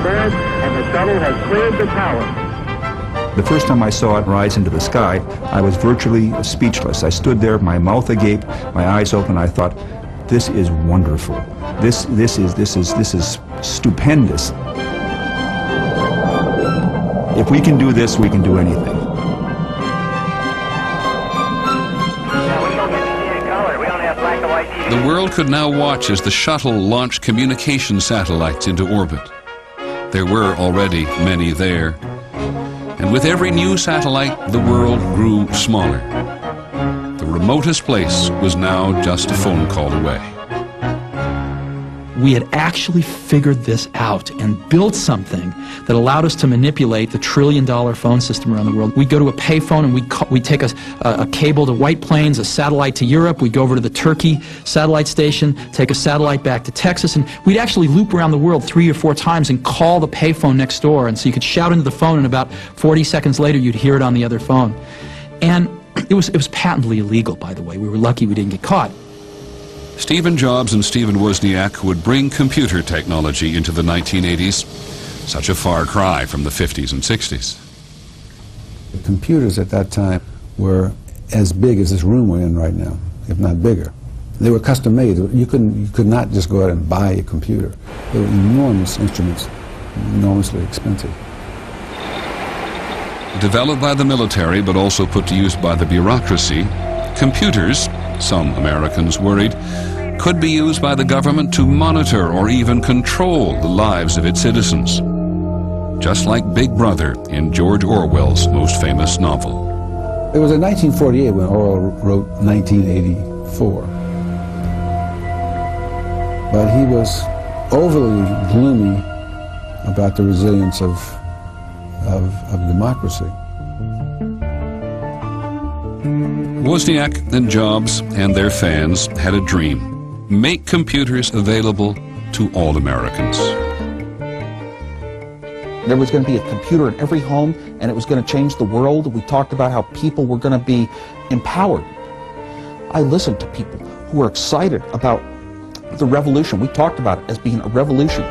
aboard, and the shuttle has cleared the tower. The first time I saw it rise into the sky, I was virtually speechless. I stood there, my mouth agape, my eyes open. I thought, this is wonderful. This is stupendous. If we can do this, we can do anything. The world could now watch as the shuttle launched communication satellites into orbit. There were already many there. And with every new satellite, the world grew smaller. The remotest place was now just a phone call away. We had actually figured this out and built something that allowed us to manipulate the trillion-dollar phone system around the world. We'd go to a payphone and we'd take a cable to White Plains, a satellite to Europe. We'd go over to the Turkey satellite station, take a satellite back to Texas, and we'd actually loop around the world 3 or 4 times and call the payphone next door. And so you could shout into the phone, and about 40 seconds later, you'd hear it on the other phone. And it was patently illegal, by the way. We were lucky we didn't get caught. Stephen Jobs and Stephen Wozniak would bring computer technology into the 1980s, such a far cry from the 50s and 60s. The computers at that time were as big as this room we're in right now, if not bigger. They were custom made. You could not just go out and buy a computer. They were enormous instruments, enormously expensive. Developed by the military but also put to use by the bureaucracy, computers, some Americans worried, could be used by the government to monitor or even control the lives of its citizens. Just like Big Brother in George Orwell's most famous novel. It was in 1948 when Orwell wrote 1984. But he was overly gloomy about the resilience of democracy. Wozniak and Jobs and their fans had a dream: make computers available to all Americans. There was going to be a computer in every home, and it was going to change the world. We talked about how people were going to be empowered. I listened to people who were excited about the revolution. We talked about it as being a revolution.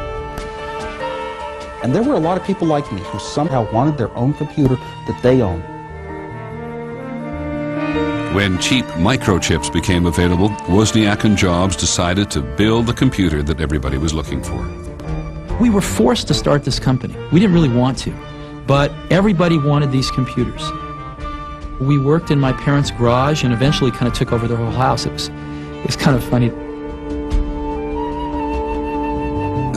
And there were a lot of people like me who somehow wanted their own computer that they owned. When cheap microchips became available, Wozniak and Jobs decided to build the computer that everybody was looking for. We were forced to start this company. We didn't really want to, but everybody wanted these computers. We worked in my parents' garage and eventually kind of took over their whole house. It was kind of funny.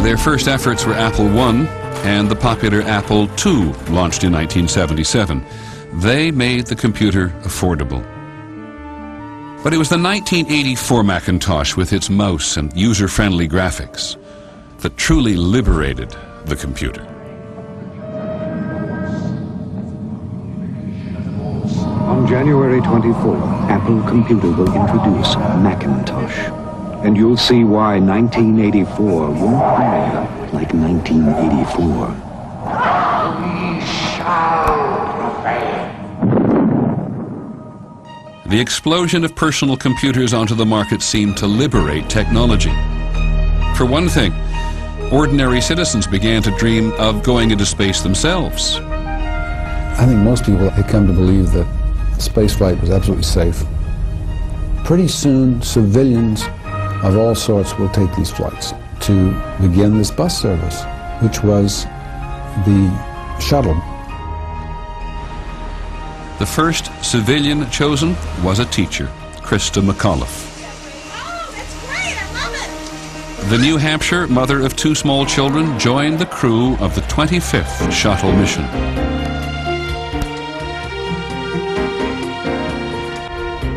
Their first efforts were Apple I and the popular Apple II, launched in 1977. They made the computer affordable. But it was the 1984 Macintosh with its mouse and user-friendly graphics that truly liberated the computer. On January 24, Apple Computer will introduce Macintosh. And you'll see why 1984 won't be like 1984. We shall prevail. The explosion of personal computers onto the market seemed to liberate technology. For one thing, ordinary citizens began to dream of going into space themselves. I think most people had come to believe that spaceflight was absolutely safe. Pretty soon, civilians of all sorts will take these flights to begin this bus service, which was the shuttle. The first civilian chosen was a teacher, Krista McAuliffe. Oh, that's great! I love it! The New Hampshire mother of 2 small children joined the crew of the 25th shuttle mission.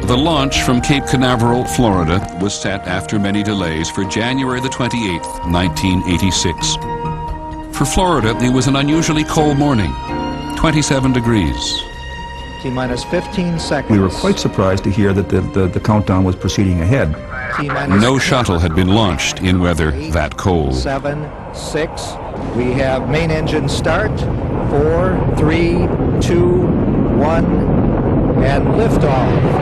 The launch from Cape Canaveral, Florida, was set after many delays for January the 28th, 1986. For Florida, it was an unusually cold morning, 27 degrees. T-minus 15 seconds. We were quite surprised to hear that the countdown was proceeding ahead. No shuttle had been launched in weather that cold. 7, 6. We have main engine start. 4, 3, 2, 1, and liftoff.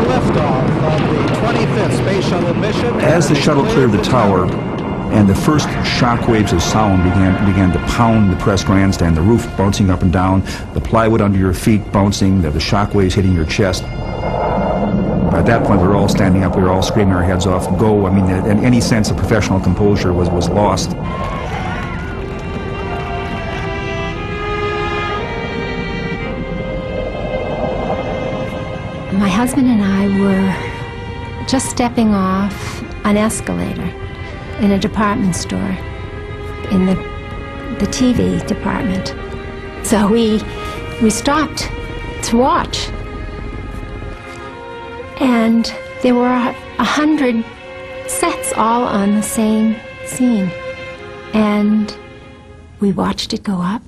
Liftoff of the 25th Space Shuttle mission. As the shuttle cleared the tower, And the first shock waves of sound began to pound the press grandstand, the roof bouncing up and down, the plywood under your feet bouncing, the shock waves hitting your chest. At that point, we were all standing up, we were all screaming our heads off, go. I mean, and any sense of professional composure was lost. My husband and I were just stepping off an escalator in a department store, in the TV department. So we stopped to watch. And there were 100 sets all on the same scene. And we watched it go up.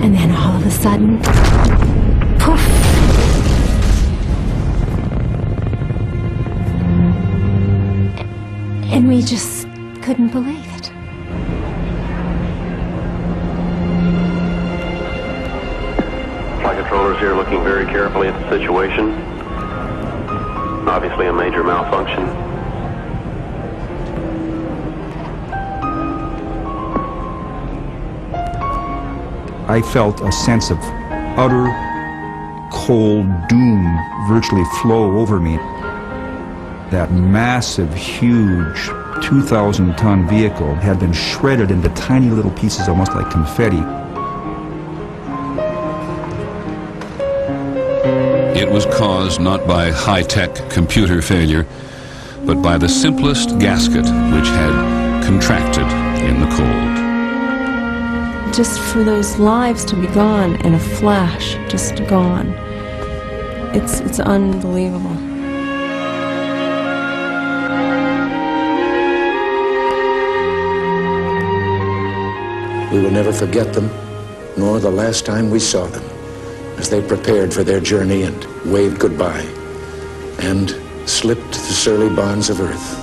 And then all of a sudden, poof! And we just couldn't believe it. Flight controllers here looking very carefully at the situation. Obviously a major malfunction. I felt a sense of utter cold doom virtually flow over me. That massive, huge 2,000-ton vehicle had been shredded into tiny little pieces, almost like confetti. It was caused not by high-tech computer failure, but by the simplest gasket which had contracted in the cold. Just for those lives to be gone in a flash, just gone. It's unbelievable. We will never forget them, nor the last time we saw them, as they prepared for their journey and waved goodbye, and slipped the surly bonds of earth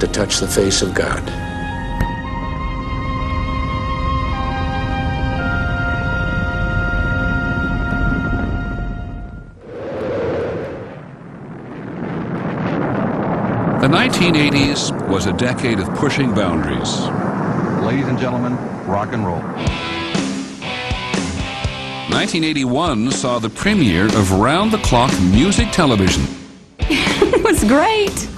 to touch the face of God. The 1980s was a decade of pushing boundaries. Ladies and gentlemen, rock and roll. 1981 saw the premiere of round-the-clock music television. It was great.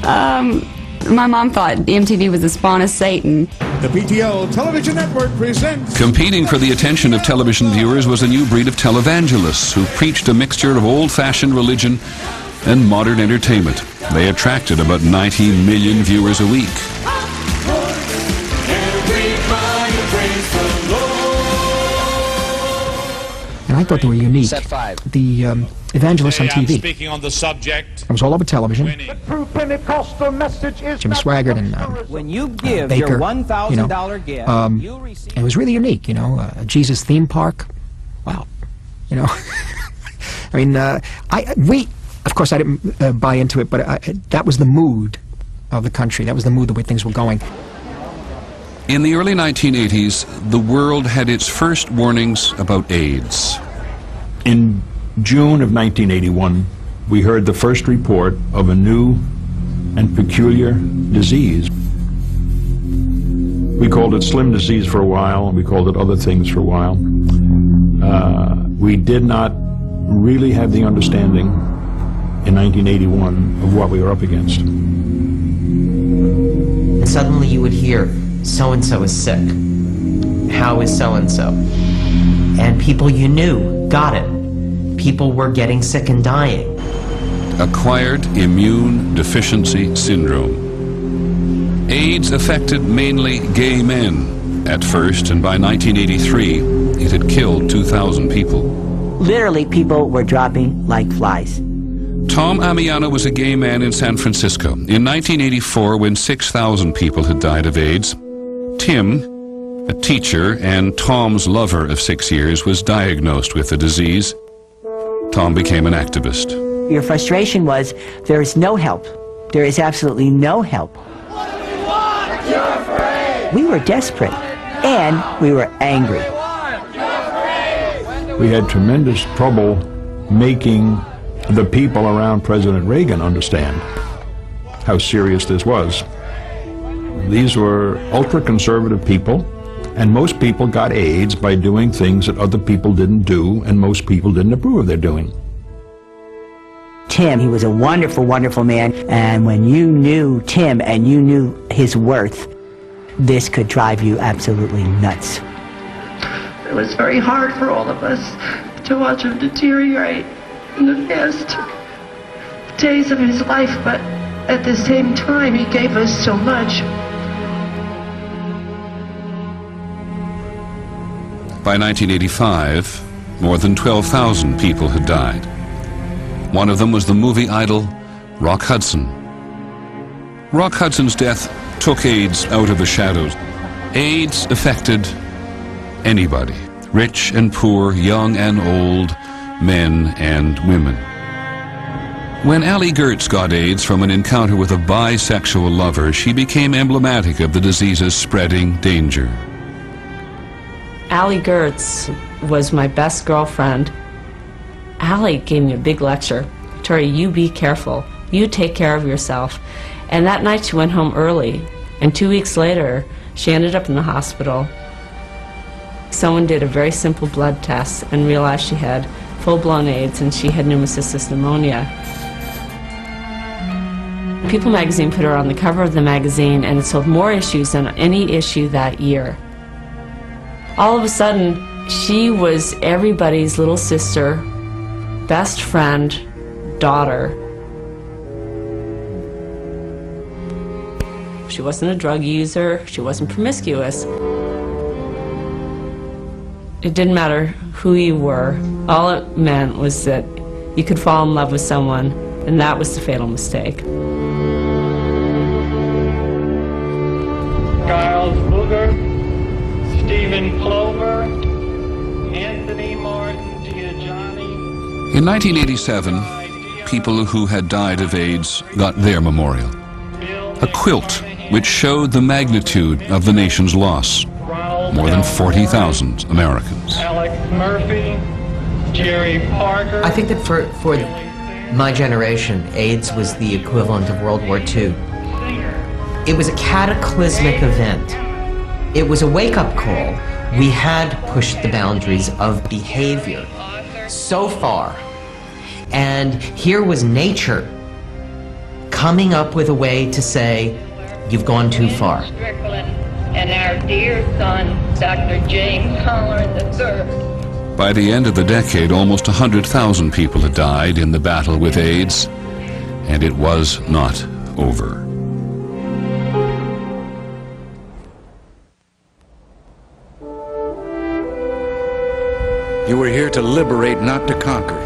My mom thought MTV was the spawn of Satan. The PTL Television Network presents... Competing for the attention of television viewers was a new breed of televangelists who preached a mixture of old-fashioned religion and modern entertainment. They attracted about 90 million viewers a week. And I thought they were unique. Set 5. The evangelists on TV. Speaking on the subject. I was all over television. The true Pentecostal message is Jim Swaggart and when you give Baker, your $1,000 gift, you receive. It was really unique, you know. A Jesus theme park. Wow, you know. I mean, of course, I didn't buy into it, but that was the mood of the country. That was the mood, the way things were going. In the early 1980s, the world had its first warnings about AIDS. In June of 1981, we heard the first report of a new and peculiar disease. We called it slim disease for a while, and we called it other things for a while. We did not really have the understanding in 1981 of what we were up against. And suddenly you would hear, so-and-so is sick. How is so-and-so? And people you knew got it. People were getting sick and dying. Acquired immune deficiency syndrome. AIDS affected mainly gay men at first, and by 1983, it had killed 2,000 people. Literally, people were dropping like flies. Tom Amiano was a gay man in San Francisco. In 1984, when 6,000 people had died of AIDS, Tim, a teacher and Tom's lover of 6 years, was diagnosed with the disease. Tom became an activist. Your frustration was, there is no help. There is absolutely no help. What do we want? You're afraid. We were desperate, and we were angry. We had tremendous trouble making the people around President Reagan understand how serious this was. These were ultra-conservative people, and most people got AIDS by doing things that other people didn't do, and most people didn't approve of their doing. Tim, he was a wonderful, wonderful man, and when you knew Tim and you knew his worth, this could drive you absolutely nuts. It was very hard for all of us to watch him deteriorate in the last days of his life, but at the same time, he gave us so much. By 1985, more than 12,000 people had died. One of them was the movie idol Rock Hudson. Rock Hudson's death took AIDS out of the shadows. AIDS affected anybody, rich and poor, young and old, men and women. When Allie Gertz got AIDS from an encounter with a bisexual lover, she became emblematic of the disease's spreading danger. Allie Gertz was my best girlfriend. Allie gave me a big lecture. Tori, you be careful. You take care of yourself. And that night she went home early. And 2 weeks later, she ended up in the hospital. Someone did a very simple blood test and realized she had full-blown AIDS and she had pneumocystis pneumonia. People magazine put her on the cover of the magazine, and it sold more issues than any issue that year. All of a sudden, she was everybody's little sister, best friend, daughter. She wasn't a drug user, she wasn't promiscuous. It didn't matter who you were. All it meant was that you could fall in love with someone, and that was the fatal mistake. Giles Booger, Stephen Clover, Anthony Martin Giugiani. In 1987, people who had died of AIDS got their memorial. A quilt which showed the magnitude of the nation's loss. More than 40,000 Americans. Alex Murphy, Jerry Parker. I think that for my generation, AIDS was the equivalent of World War II. It was a cataclysmic event. It was a wake-up call. We had pushed the boundaries of behavior so far. And here was nature coming up with a way to say, you've gone too far. And our dear son, Dr. James Holland III. By the end of the decade, almost 100,000 people had died in the battle with AIDS, and it was not over. You were here to liberate, not to conquer.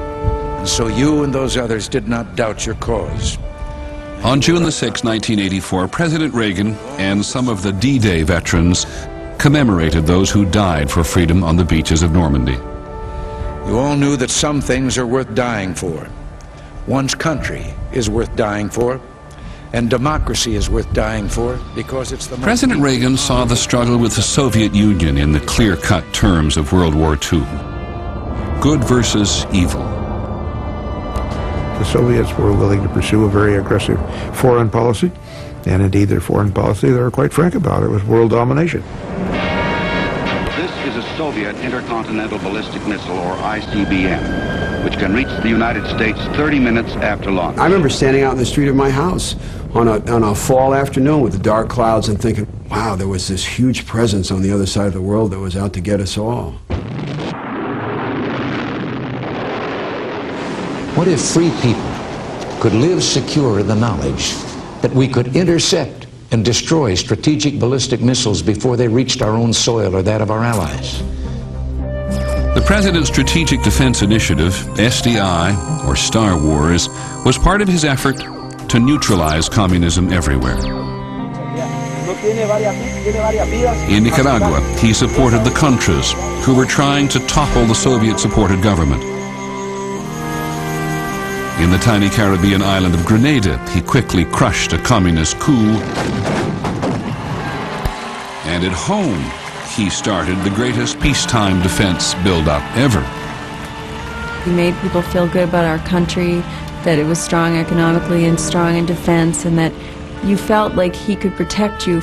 And so you and those others did not doubt your cause. On June the 6th, 1984, President Reagan and some of the D-Day veterans commemorated those who died for freedom on the beaches of Normandy. You all knew that some things are worth dying for. One's country is worth dying for, and democracy is worth dying for because it's the most... President Reagan saw the struggle with the Soviet Union in the clear-cut terms of World War II. Good versus evil. The Soviets were willing to pursue a very aggressive foreign policy, and indeed their foreign policy, they were quite frank about it, was world domination. This is a Soviet intercontinental ballistic missile, or ICBM, which can reach the United States 30 minutes after launch. I remember standing out in the street of my house on a fall afternoon with the dark clouds and thinking, wow, there was this huge presence on the other side of the world that was out to get us all. What if free people could live secure in the knowledge that we could intercept and destroy strategic ballistic missiles before they reached our own soil or that of our allies? The President's Strategic Defense Initiative, SDI, or Star Wars, was part of his effort to neutralize communism everywhere. In Nicaragua, he supported the Contras, who were trying to topple the Soviet-supported government. In the tiny Caribbean island of Grenada, he quickly crushed a communist coup. And at home, he started the greatest peacetime defense build-up ever. He made people feel good about our country, that it was strong economically and strong in defense, and that you felt like he could protect you.